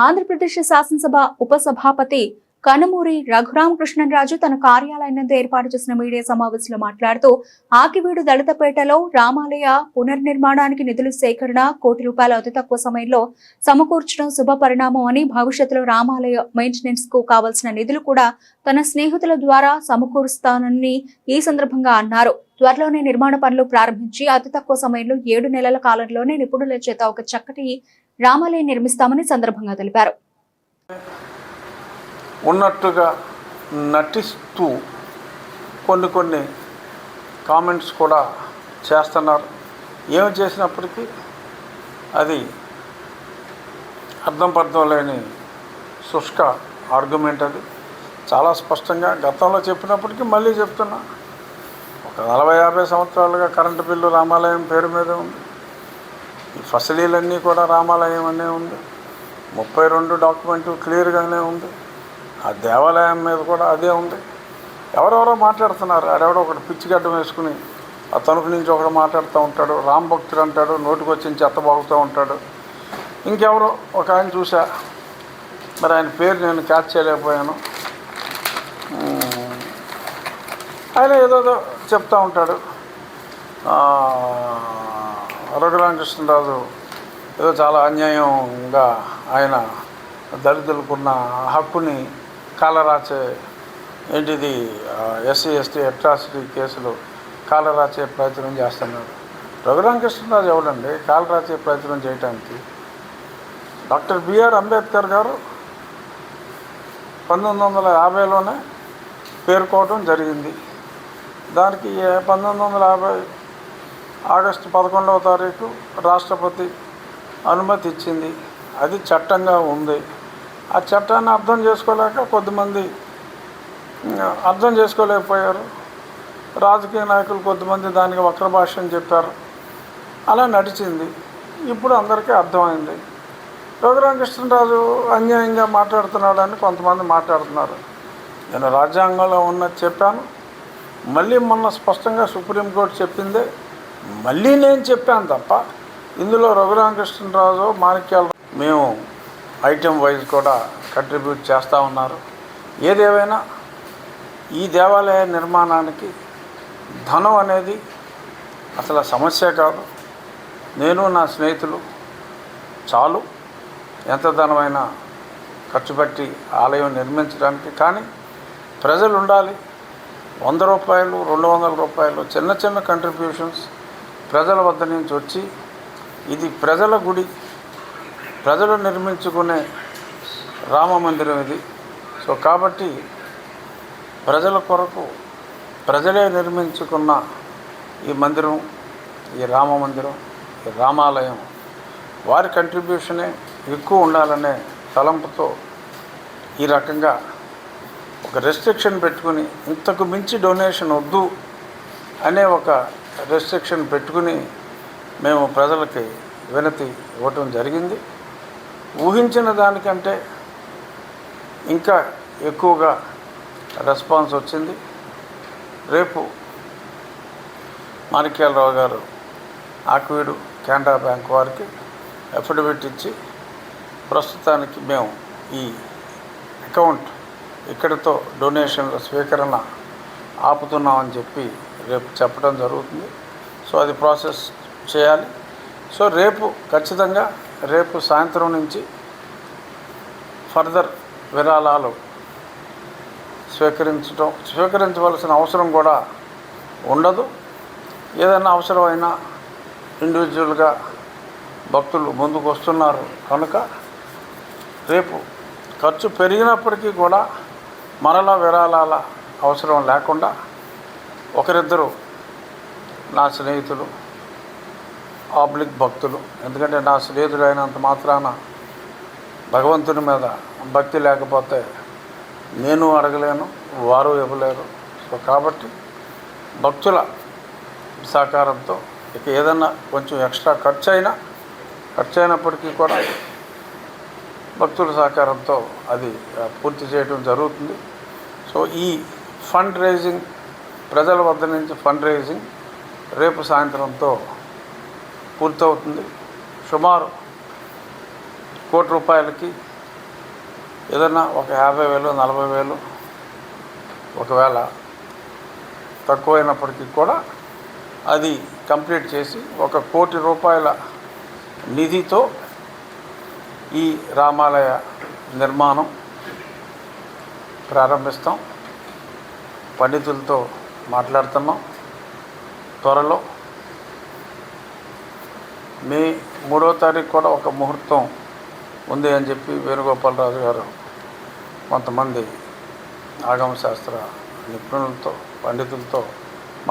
ఆంధ్రప్రదేశ్ శాసనసభ ఉపసభాపతి కనుమూరి రఘురామకృష్ణరాజు తన కార్యాలయం నందు ఏర్పాటు చేసిన మీడియా సమావేశంలో మాట్లాడుతూ ఆకివీడు దళితపేటలో రామాలయ పునర్నిర్మాణానికి నిధుల సేకరణ ₹1 అతి తక్కువ సమయంలో సమకూర్చడం శుభ పరిణామం అని, భవిష్యత్తులో రామాలయ మెయింటెనెన్స్ కు కావాల్సిన నిధులు కూడా తన స్నేహితుల ద్వారా సమకూరుస్తానని ఈ సందర్భంగా అన్నారు. త్వరలోనే నిర్మాణ పనులు ప్రారంభించి అతి తక్కువ సమయంలో 7 నెలల కాలంలోనే నిపుణుల చేత ఒక చక్కటి రామాలయం నిర్మిస్తామని సందర్భంగా తెలిపారు. ఉన్నట్టుగా నటిస్తూ కొన్ని కామెంట్స్ కూడా చేస్తున్నారు. ఏమి చేసినప్పటికీ అది అర్థం పర్థం లేని శుష్క ఆర్గ్యుమెంట్. అది చాలా స్పష్టంగా గతంలో చెప్పినప్పటికీ మళ్ళీ చెప్తున్నా. ఒక 40-50 సంవత్సరాలుగా కరెంటు బిల్లు రామాలయం పేరు మీద ఉంది. ఈ ఫసిలీలన్నీ కూడా రామాలయం అనే ఉంది. 32 డాక్యుమెంటు క్లియర్గానే ఉంది. ఆ దేవాలయం మీద కూడా అదే ఉంది. ఎవరెవరో మాట్లాడుతున్నారు. ఆడెవడో ఒకటి పిచ్చిగడ్డం వేసుకుని ఆ తణుకు నుంచి ఒకడు మాట్లాడుతూ ఉంటాడు. రామ్ భక్తుడు అంటాడు, నోటికి వచ్చి చెత్తబాగుతూ ఉంటాడు. ఇంకెవరో ఒక ఆయన చూసా, మరి ఆయన పేరు నేను క్యాచ్ చేయలేకపోయాను. ఆయన ఏదోదో చెప్తూ ఉంటాడు. రఘురామకృష్ణరాజు ఏదో చాలా అన్యాయంగా ఆయన దళితులకున్న హక్కుని కాలరాచే ఏంటిది ఎస్సీ ఎస్టీ అట్రాసిటీ కేసులు కాలరాచే ప్రయత్నం చేస్తున్నారు. రఘురామకృష్ణరాజు ఎవడండి కాలరాచే ప్రయత్నం చేయడానికి? డాక్టర్ బిఆర్ అంబేద్కర్ గారు 1950లోనే పేర్కోవడం జరిగింది. దానికి 1950 ఆగస్టు 11వ తారీఖు రాష్ట్రపతి అనుమతి ఇచ్చింది. అది చట్టంగా ఉంది. ఆ చట్టాన్ని అర్థం చేసుకోలేక కొద్దిమంది అర్థం చేసుకోలేకపోయారు. రాజకీయ నాయకులు కొద్దిమంది దానికి వక్ర భాష్యం చెప్పారు. అలా నడిచింది. ఇప్పుడు అందరికీ అర్థమైంది. రఘురామకృష్ణరాజు అన్యాయంగా మాట్లాడుతున్నాడని కొంతమంది మాట్లాడుతున్నారు. నేను రాజ్యాంగంలో ఉన్నది చెప్పాను. మళ్ళీ మొన్న స్పష్టంగా సుప్రీంకోర్టు చెప్పిందే మళ్ళీ నేను చెప్పాను తప్ప ఇందులో రఘురామకృష్ణరాజు మాణిక్యాల మేము ఐటెం వైజ్ కూడా కంట్రిబ్యూట్ చేస్తూ ఉన్నారు. ఏదేమైనా ఈ దేవాలయ నిర్మాణానికి ధనం అనేది అసలు సమస్య కాదు. నేను నా స్నేహితులు చాలు ఎంత ధనమైనా ఖర్చు పెట్టి ఆలయం నిర్మించడానికి. కానీ ప్రజలు ఉండాలి. ₹100, ₹200 చిన్న చిన్న కంట్రిబ్యూషన్స్ ప్రజల వద్ద నుంచి వచ్చి ఇది ప్రజల గుడి, ప్రజలు నిర్మించుకునే రామమందిరం ఇది. సో కాబట్టి ప్రజల కొరకు ప్రజలే నిర్మించుకున్న ఈ మందిరం, ఈ రామ మందిరం, ఈ రామాలయం వారి కంట్రిబ్యూషనే ఎక్కువ ఉండాలనే తలంపుతో ఈ రకంగా ఒక రెస్ట్రిక్షన్ పెట్టుకుని ఇంతకు మించి డొనేషన్ వద్దు అనే ఒక రెస్ట్రిక్షన్ పెట్టుకుని మేము ప్రజలకి వినతి ఇవ్వటం జరిగింది. ఊహించిన దానికంటే ఇంకా ఎక్కువగా రెస్పాన్స్ వచ్చింది. రేపు మాణిక్యాలరావు గారు ఆకివీడు కెనరా బ్యాంక్ వారికి అఫిడవిట్ ఇచ్చి ప్రస్తుతానికి మేము ఈ అకౌంట్ ఇక్కడితో డొనేషన్ల స్వీకరణ ఆపుతున్నామని చెప్పి రేపు చెప్పడం జరుగుతుంది. సో అది ప్రాసెస్ చేయాలి. సో రేపు ఖచ్చితంగా రేపు సాయంత్రం నుంచి ఫర్దర్ విరాళాలు స్వీకరించవలసిన అవసరం కూడా ఉండదు. ఏదైనా అవసరమైనా ఇండివిజువల్గా భక్తులు ముందుకు వస్తున్నారు కనుక రేపు ఖర్చు పెరిగినప్పటికీ కూడా మరలా విరాళాల అవసరం లేకుండా ఒకరిద్దరు నా స్నేహితులు ఆబ్లిక్ భక్తులు, ఎందుకంటే నా స్నేహితుడు అయినంత మాత్రాన భగవంతుని మీద భక్తి లేకపోతే నేను అడగలేను, వారు ఇవ్వలేరు. సో కాబట్టి భక్తుల సహకారంతో ఇక ఏదన్నా కొంచెం ఎక్స్ట్రా ఖర్చు అయినప్పటికీ కూడా భక్తుల సహకారంతో అది పూర్తి చేయడం జరుగుతుంది. సో ఈ ఫండ్ రైజింగ్, ప్రజల వద్ద నుంచి ఫండ్ రైజింగ్ రేపు సాయంత్రంతో పూర్తవుతుంది. సుమారు ₹1 కోటి ఏదైనా ఒక 50,000 40,000 ఒకవేళ తక్కువైనప్పటికీ కూడా అది కంప్లీట్ చేసి 1 కోటి రూపాయల నిధితో ఈ రామాలయ నిర్మాణం ప్రారంభిస్తాం. పండితులతో మాట్లాడుతున్నాం. త్వరలో మే 3వ తారీఖు కూడా ఒక ముహూర్తం ఉంది అని చెప్పి వేణుగోపాలరాజు గారు కొంతమంది ఆగమశాస్త్ర నిపుణులతో పండితులతో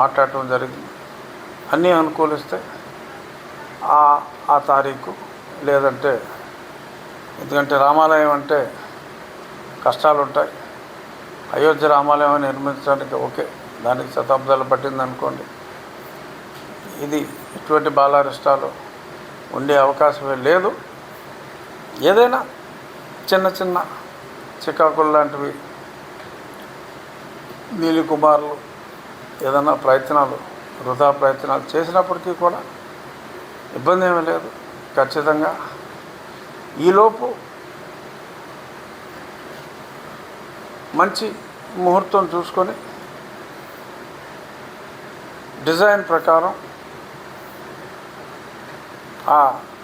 మాట్లాడటం జరిగింది. అన్నీ అనుకూలిస్తే ఆ తారీఖు, లేదంటే ఎందుకంటే రామాలయం అంటే కష్టాలు ఉంటాయి. అయోధ్య రామాలయం నిర్మించడానికి ఓకే, దానికి శతాబ్దాలు పట్టింది అనుకోండి. ఇది ఇటువంటి బాలారిష్టాలు ఉండే అవకాశమే లేదు. ఏదైనా చిన్న చిన్న చికాకులు లాంటివి నీలికుమారులు ఏదైనా ప్రయత్నాలు, వృధా ప్రయత్నాలు చేసినప్పటికీ కూడా ఇబ్బంది ఏమీ లేదు. ఖచ్చితంగా ఈలోపు మంచి ముహూర్తం చూసుకొని డిజైన్ ప్రకారం ఆ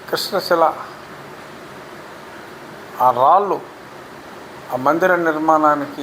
కృష్ణశిల, ఆ రాళ్ళు, ఆ మందిర నిర్మాణానికి